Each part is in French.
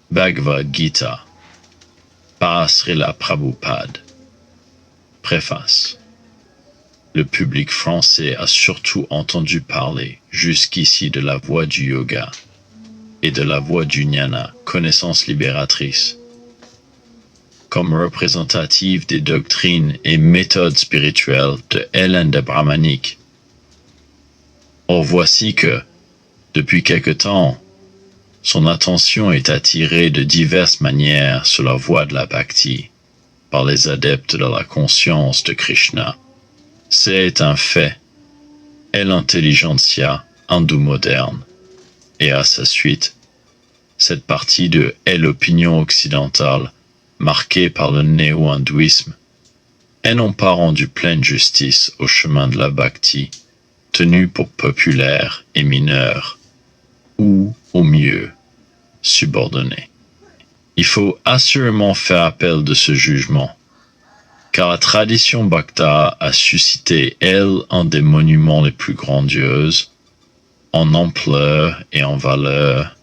Bhagavad Gita par Srila Prabhupada. Préface. Le public français a surtout entendu parler jusqu'ici de la voie du yoga et de la voie du jnana, connaissance libératrice, comme représentative des doctrines et méthodes spirituelles de l'Inde brahmanique. Or voici que, depuis quelque temps, son attention est attirée de diverses manières sur la voie de la bhakti, par les adeptes de la conscience de Krishna. C'est un fait, est l'intelligentsia hindoue moderne, et à sa suite, cette partie de est l'opinion occidentale, marquée par le néo-hindouisme, et n'ont pas rendu pleine justice au chemin de la bhakti, tenu pour populaire et mineur, ou, au mieux, subordonné. Il faut assurément faire appel de ce jugement, car la tradition bhakta a suscité, elle, un des monuments les plus grandioses, en ampleur et en valeur,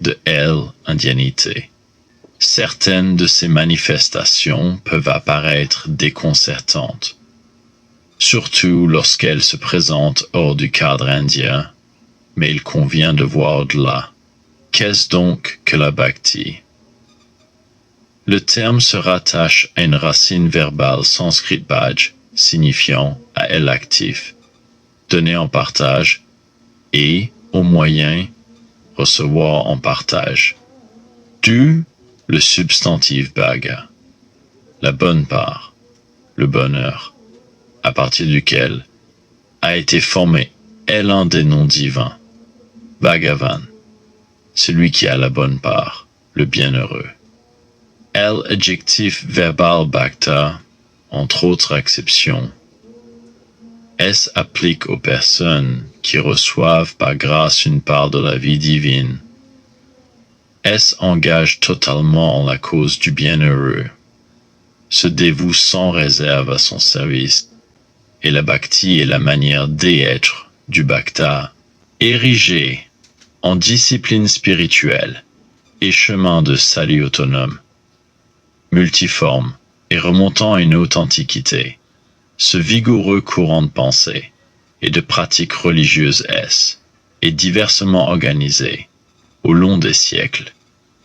de l'indianité. Certaines de ces manifestations peuvent apparaître déconcertantes, surtout lorsqu'elles se présentent hors du cadre indien, mais il convient de voir au-delà. Qu'est-ce donc que la bhakti? Le terme se rattache à une racine verbale sanskrit bhaj, signifiant à elle actif, donner en partage, et, au moyen, recevoir en partage. Du le substantif bhaga, la bonne part, le bonheur, à partir duquel a été formé l'un des noms divins, Bhagavan, celui qui a la bonne part, le bienheureux. L'adjectif verbal bhakta, entre autres exceptions, s'applique aux personnes qui reçoivent par grâce une part de la vie divine. Engage totalement en la cause du bienheureux, se dévoue sans réserve à son service, et la bhakti est la manière d'être du bhakta, érigé en discipline spirituelle et chemin de salut autonome, multiforme et remontant à une haute antiquité. Ce vigoureux courant de pensée et de pratiques religieuses est diversement organisé au long des siècles,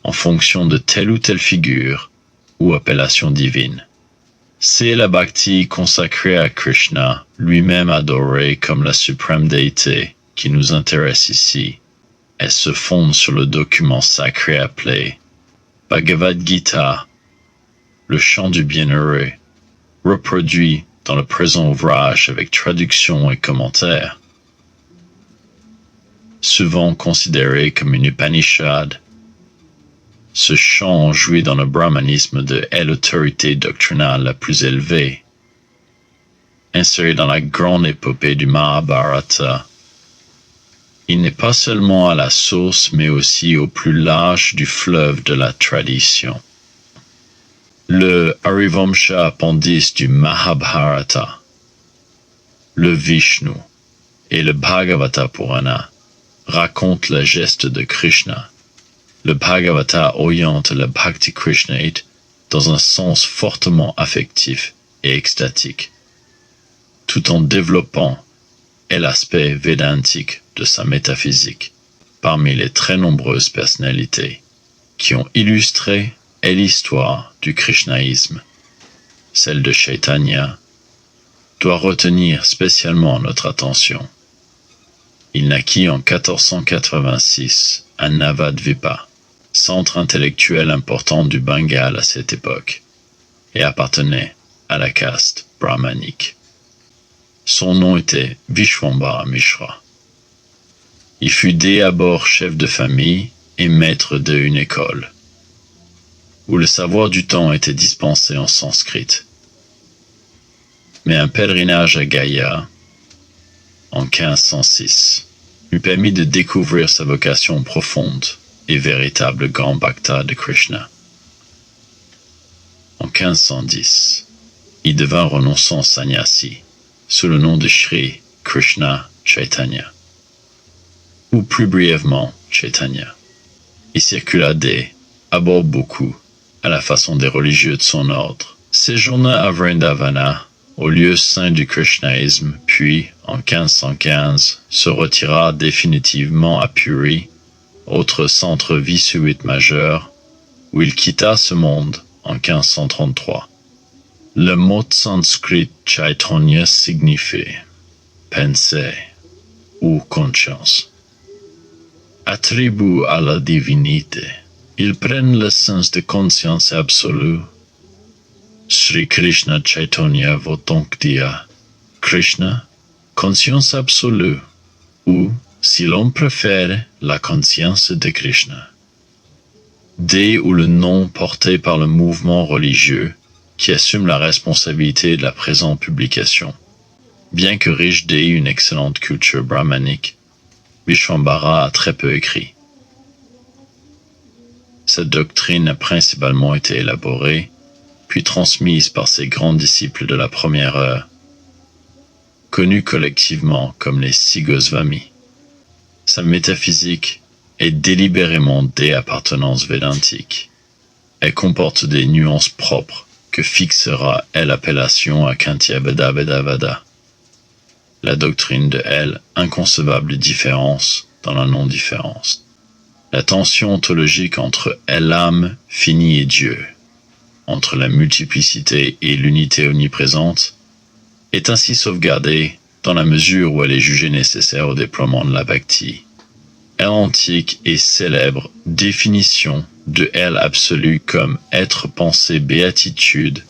en fonction de telle ou telle figure ou appellation divine. C'est la bhakti consacrée à Krishna, lui-même adoré comme la suprême déité, qui nous intéresse ici. Elle se fonde sur le document sacré appelé Bhagavad Gita, le chant du bienheureux, reproduit dans le présent ouvrage avec traduction et commentaires. Souvent considéré comme une Upanishad, ce chant jouit dans le brahmanisme de l'autorité doctrinale la plus élevée. Inséré dans la grande épopée du Mahabharata, il n'est pas seulement à la source mais aussi au plus large du fleuve de la tradition. Le Harivamsha appendice du Mahabharata, le Vishnu et le Bhagavata Purana racontent le geste de Krishna. Le Bhagavata oriente le Bhakti Krishnate dans un sens fortement affectif et extatique, tout en développant l'aspect védantique de sa métaphysique parmi les très nombreuses personnalités qui ont illustré l'histoire du krishnaïsme. Celle de Chaitanya doit retenir spécialement notre attention. Il naquit en 1486 à Navadvipa, centre intellectuel important du Bengale à cette époque, et appartenait à la caste brahmanique. Son nom était Vishwambara Mishra. Il fut dès abord chef de famille et maître d'une école, où le savoir du temps était dispensé en sanskrit. Mais un pèlerinage à Gaya, en 1506, lui permit de découvrir sa vocation profonde et véritable grand bhakta de Krishna. En 1510, il devint renonçant sannyasi, sous le nom de Shri Krishna Chaitanya, ou plus brièvement Chaitanya. Il circula dès aborde beaucoup, à la façon des religieux de son ordre. Séjourna à Vrindavana, au lieu saint du krishnaïsme, puis, en 1515, se retira définitivement à Puri, autre centre vissuite majeur, où il quitta ce monde en 1533. Le mot sanskrit Chaitanya signifie pensée ou conscience. Attribut à la divinité, ils prennent le sens de conscience absolue. Sri Krishna Chaitanya veut donc dire Krishna, conscience absolue, ou, si l'on préfère, la conscience de Krishna. Dès ou le nom porté par le mouvement religieux qui assume la responsabilité de la présente publication. Bien que riche d'ait une excellente culture brahmanique, Vishwambara a très peu écrit. Cette doctrine a principalement été élaborée, puis transmise par ses grands disciples de la première heure, connus collectivement comme les Six Goswami. Sa métaphysique est délibérément des appartenances védantiques. Elle comporte des nuances propres que fixera elle l'appellation à Kantya Veda Vedavada. La doctrine de elle inconcevable différence dans la non-différence. La tension ontologique entre elle âme finie et Dieu, entre la multiplicité et l'unité omniprésente, est ainsi sauvegardée dans la mesure où elle est jugée nécessaire au déploiement de la bhakti. Elle antique et célèbre définition de elle absolue comme être pensée béatitude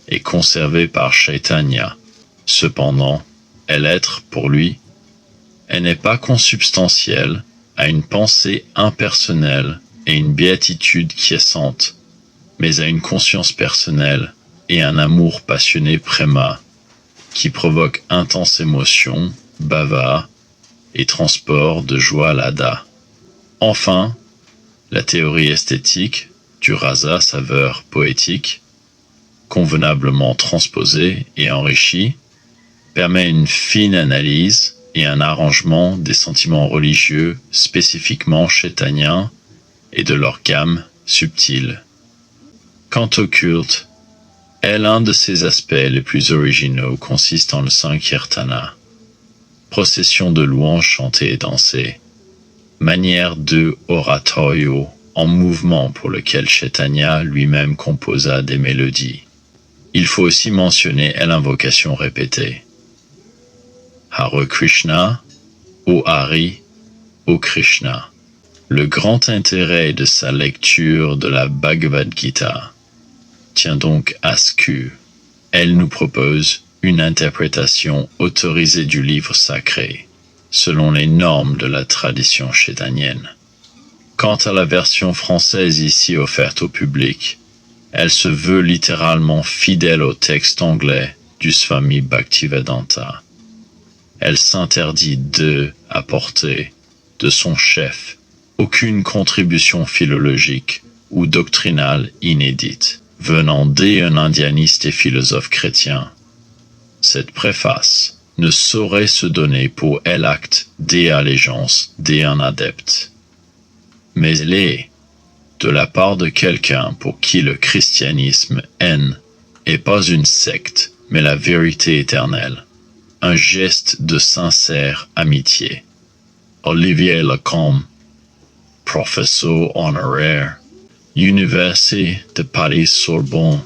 est conservée par Chaitanya. Cependant, elle être, pour lui, elle n'est pas consubstantielle à une pensée impersonnelle et une béatitude quiescente, mais à une conscience personnelle et un amour passionné préma, qui provoque intense émotion, bhava, et transport de joie lada. Enfin, la théorie esthétique du rasa saveur poétique, convenablement transposée et enrichie, permet une fine analyse et un arrangement des sentiments religieux spécifiquement chaitaniens et de leur gamme subtile. Quant au culte, l'un de ses aspects les plus originaux consiste en le Sankirtana, procession de louanges chantées et dansées, manière de oratorio en mouvement pour lequel Chaitanya lui-même composa des mélodies. Il faut aussi mentionner l'invocation répétée. Hare Krishna, ô Hari, ô Krishna. Le grand intérêt de sa lecture de la Bhagavad Gita tient donc à ce que elle nous propose une interprétation autorisée du livre sacré, selon les normes de la tradition chaitanienne. Quant à la version française ici offerte au public, elle se veut littéralement fidèle au texte anglais du Swami Bhaktivedanta. Elle s'interdit de apporter de son chef aucune contribution philologique ou doctrinale inédite, venant d'un indianiste et philosophe chrétien. Cette préface ne saurait se donner pour l'acte des allégeances d'un adepte, mais elle est, de la part de quelqu'un pour qui le christianisme est pas une secte, mais la vérité éternelle, un geste de sincère amitié. Olivier Lacombe, professeur honoraire, Université de Paris-Sorbonne,